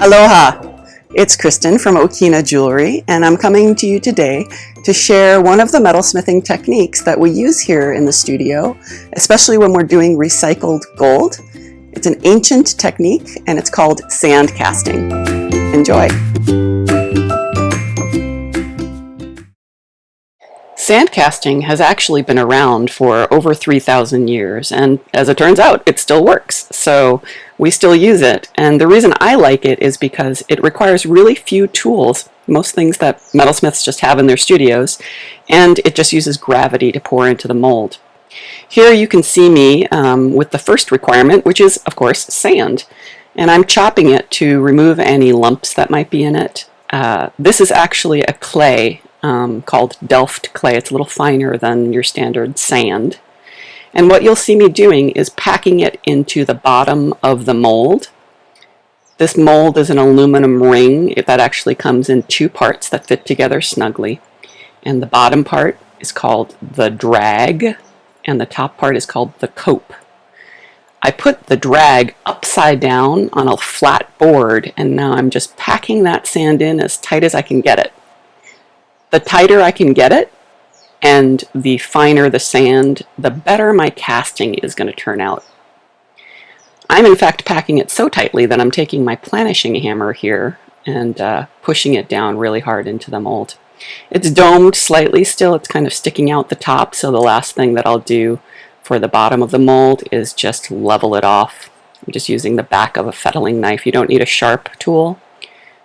Aloha! It's Kristen from Okina Jewelry, and I'm coming to you today to share one of the metalsmithing techniques that we use here in the studio, especially when we're doing recycled gold. It's an ancient technique, and it's called sand casting. Enjoy! Sand casting has actually been around for over 3,000 years, and as it turns out, it still works. So we still use it, and the reason I like it is because it requires really few tools, most things that metalsmiths just have in their studios, and it just uses gravity to pour into the mold. Here you can see me with the first requirement, which is, of course, sand, and I'm chopping it to remove any lumps that might be in it. This is actually a clay called Delft clay. It's a little finer than your standard sand. And what you'll see me doing is packing it into the bottom of the mold. This mold is an aluminum ring that actually comes in two parts that fit together snugly. And the bottom part is called the drag, and the top part is called the cope. I put the drag upside down on a flat board, and now I'm just packing that sand in as tight as I can get it. The tighter I can get it, and the finer the sand, the better my casting is going to turn out. I'm in fact packing it so tightly that I'm taking my planishing hammer here and pushing it down really hard into the mold. It's domed slightly still, it's kind of sticking out the top, so the last thing that I'll do for the bottom of the mold is just level it off. I'm just using the back of a fettling knife. You don't need a sharp tool.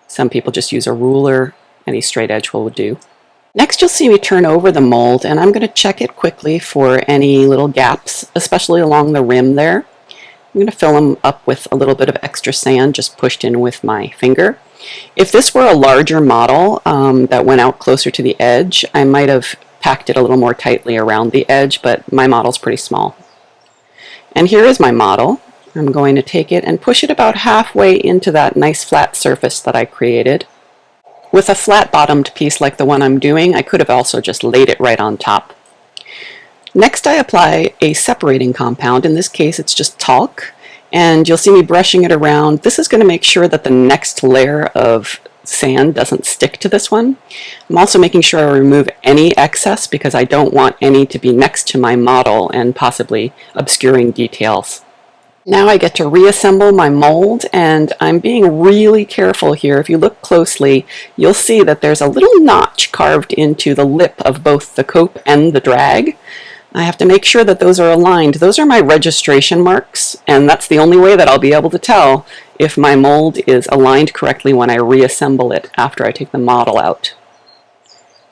Some people just use a ruler. Any straight edge will do. Next, you'll see me turn over the mold, and I'm going to check it quickly for any little gaps, especially along the rim there. I'm going to fill them up with a little bit of extra sand just pushed in with my finger. If this were a larger model that went out closer to the edge, I might have packed it a little more tightly around the edge, but my model's pretty small. And here is my model. I'm going to take it and push it about halfway into that nice flat surface that I created. With a flat-bottomed piece like the one I'm doing, I could have also just laid it right on top. Next, I apply a separating compound. In this case, it's just talc, and you'll see me brushing it around. This is going to make sure that the next layer of sand doesn't stick to this one. I'm also making sure I remove any excess because I don't want any to be next to my model and possibly obscuring details. Now I get to reassemble my mold, and I'm being really careful here. If you look closely, you'll see that there's a little notch carved into the lip of both the cope and the drag. I have to make sure that those are aligned. Those are my registration marks, and that's the only way that I'll be able to tell if my mold is aligned correctly when I reassemble it after I take the model out.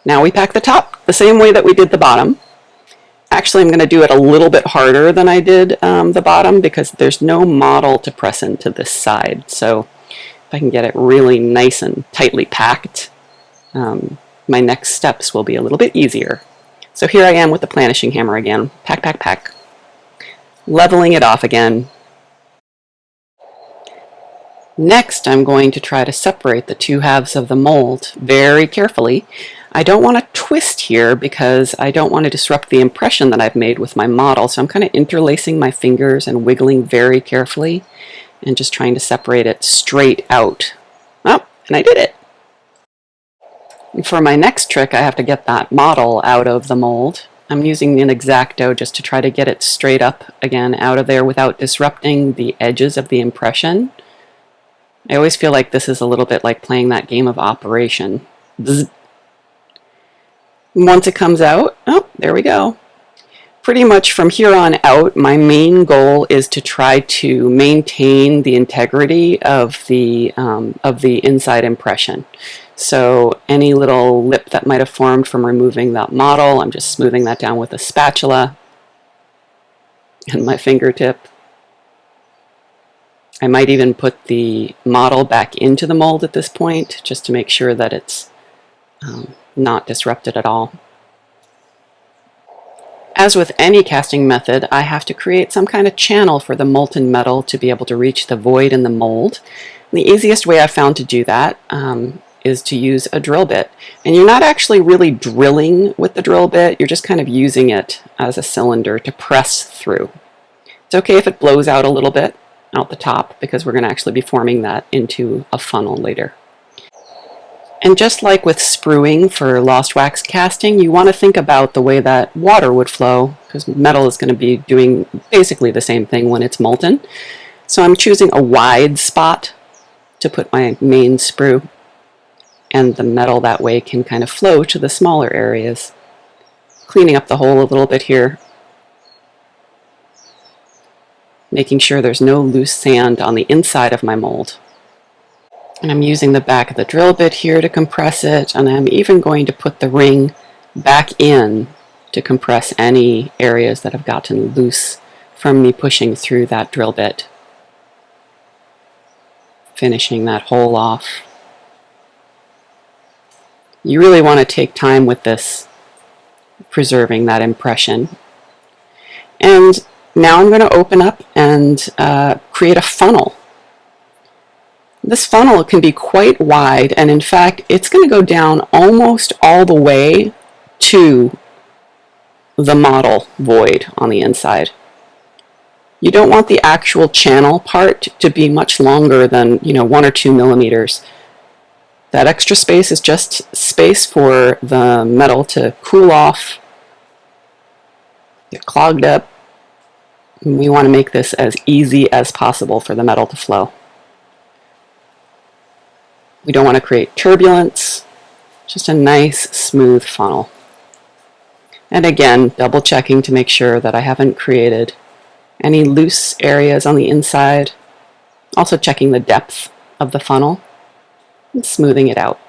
Now we pack the top the same way that we did the bottom. Actually, I'm going to do it a little bit harder than I did the bottom because there's no model to press into this side. So if I can get it really nice and tightly packed, my next steps will be a little bit easier. So here I am with the planishing hammer again. Pack, pack, pack. Leveling it off again. Next, I'm going to try to separate the two halves of the mold very carefully. I don't want to twist here because I don't want to disrupt the impression that I've made with my model, so I'm kind of interlacing my fingers and wiggling very carefully and just trying to separate it straight out. Oh, and I did it! And for my next trick, I have to get that model out of the mold. I'm using an X-Acto just to try to get it straight up again out of there without disrupting the edges of the impression. I always feel like this is a little bit like playing that game of Operation. Bzz. Once it comes out, oh, there we go. Pretty much from here on out, my main goal is to try to maintain the integrity of the inside impression. So any little lip that might have formed from removing that model, I'm just smoothing that down with a spatula and my fingertip. I might even put the model back into the mold at this point just to make sure that it's not disrupted at all. As with any casting method, I have to create some kind of channel for the molten metal to be able to reach the void in the mold. And the easiest way I've found to do that is to use a drill bit. And you're not actually really drilling with the drill bit, you're just kind of using it as a cylinder to press through. It's okay if it blows out a little bit. out the top because we're going to actually be forming that into a funnel later. And just like with spruing for lost wax casting, you want to think about the way that water would flow, because metal is going to be doing basically the same thing when it's molten. So I'm choosing a wide spot to put my main sprue, and the metal that way can kind of flow to the smaller areas. Cleaning up the hole a little bit here, making sure there's no loose sand on the inside of my mold. And I'm using the back of the drill bit here to compress it, and I'm even going to put the ring back in to compress any areas that have gotten loose from me pushing through that drill bit. Finishing that hole off. You really want to take time with this, preserving that impression. And now I'm going to open up and create a funnel. This funnel can be quite wide, and in fact it's going to go down almost all the way to the model void on the inside. You don't want the actual channel part to be much longer than 1 or 2 millimeters. That extra space is just space for the metal to cool off, get clogged up. And we want to make this as easy as possible for the metal to flow. We don't want to create turbulence, just a nice smooth funnel. And again, double checking to make sure that I haven't created any loose areas on the inside. Also checking the depth of the funnel and smoothing it out.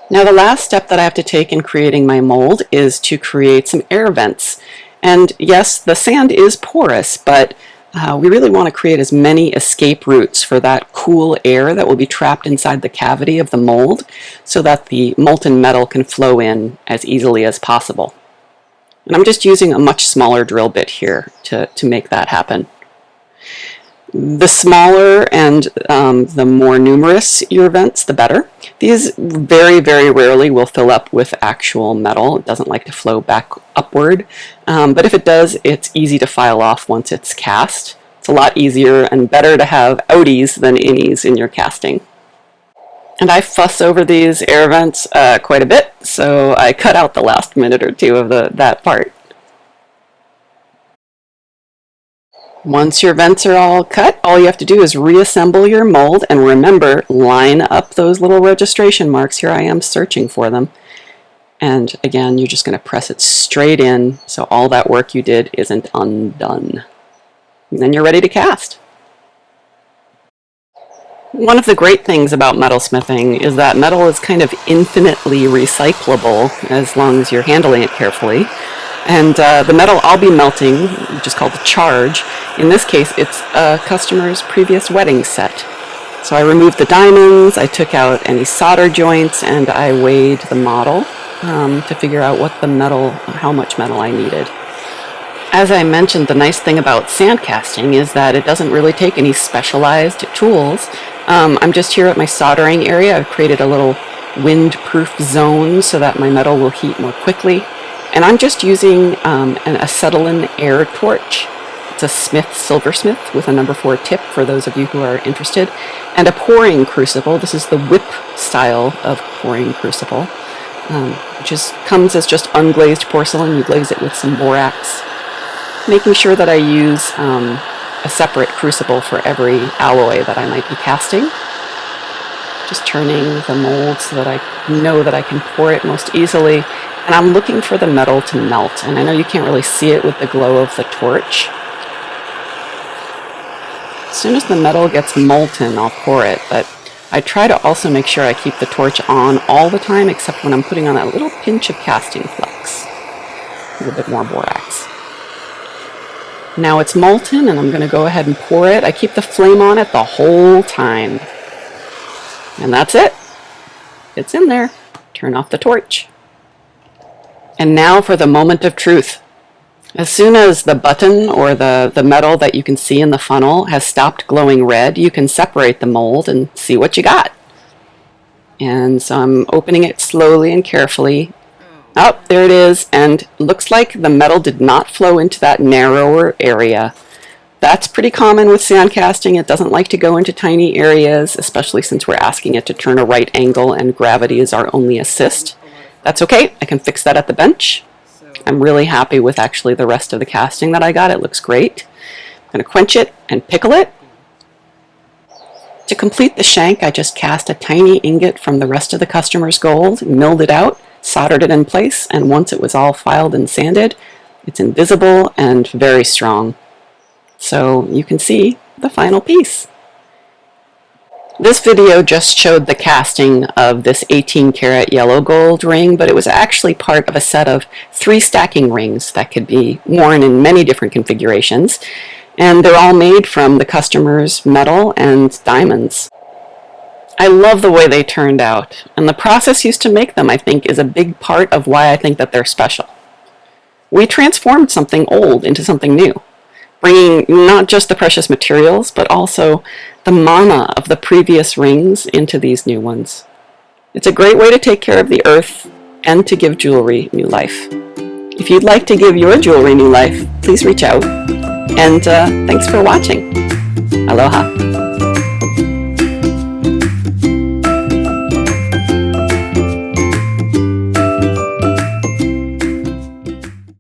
Now the last step that I have to take in creating my mold is to create some air vents. And yes, the sand is porous, but we really want to create as many escape routes for that cool air that will be trapped inside the cavity of the mold so that the molten metal can flow in as easily as possible. And I'm just using a much smaller drill bit here to make that happen. The smaller and the more numerous your vents, the better. These very, very rarely will fill up with actual metal. It doesn't like to flow back upward. But if it does, it's easy to file off once it's cast. It's a lot easier and better to have outies than innies in your casting. And I fuss over these air vents quite a bit, so I cut out the last minute or two of that part. Once your vents are all cut, all you have to do is reassemble your mold, and remember, line up those little registration marks. Here I am searching for them. And again, you're just going to press it straight in so all that work you did isn't undone. And then you're ready to cast. One of the great things about metalsmithing is that metal is kind of infinitely recyclable as long as you're handling it carefully. And the metal I'll be melting, which is called the charge, in this case it's a customer's previous wedding set. So I removed the diamonds, I took out any solder joints, and I weighed the model to figure out how much metal I needed. As I mentioned, the nice thing about sand casting is that it doesn't really take any specialized tools. I'm just here at my soldering area. I've created a little wind-proof zone so that my metal will heat more quickly. And I'm just using an acetylene air torch. It's a silversmith with a number 4 tip for those of you who are interested. And a pouring crucible. This is the whip style of pouring crucible, which comes as just unglazed porcelain. You glaze it with some borax. Making sure that I use a separate crucible for every alloy that I might be casting. Just turning the mold so that I know that I can pour it most easily. And I'm looking for the metal to melt. And I know you can't really see it with the glow of the torch. As soon as the metal gets molten, I'll pour it. But I try to also make sure I keep the torch on all the time, except when I'm putting on that little pinch of casting flux. A little bit more borax. Now it's molten, and I'm going to go ahead and pour it. I keep the flame on it the whole time. And that's it. It's in there. Turn off the torch. And now for the moment of truth. As soon as the button or the metal that you can see in the funnel has stopped glowing red, you can separate the mold and see what you got. And so I'm opening it slowly and carefully. Oh, there it is. And looks like the metal did not flow into that narrower area. That's pretty common with sand casting. It doesn't like to go into tiny areas, especially since we're asking it to turn a right angle and gravity is our only assist. That's okay, I can fix that at the bench. I'm really happy with actually the rest of the casting that I got. It looks great. I'm going to quench it and pickle it. To complete the shank, I just cast a tiny ingot from the rest of the customer's gold, milled it out, soldered it in place, and once it was all filed and sanded, it's invisible and very strong. So you can see the final piece. This video just showed the casting of this 18-karat yellow gold ring, but it was actually part of a set of 3 stacking rings that could be worn in many different configurations, and they're all made from the customer's metal and diamonds. I love the way they turned out, and the process used to make them, I think, is a big part of why I think that they're special. We transformed something old into something new, bringing not just the precious materials, but also the mana of the previous rings into these new ones. It's a great way to take care of the earth and to give jewelry new life. If you'd like to give your jewelry new life, please reach out. And thanks for watching. Aloha.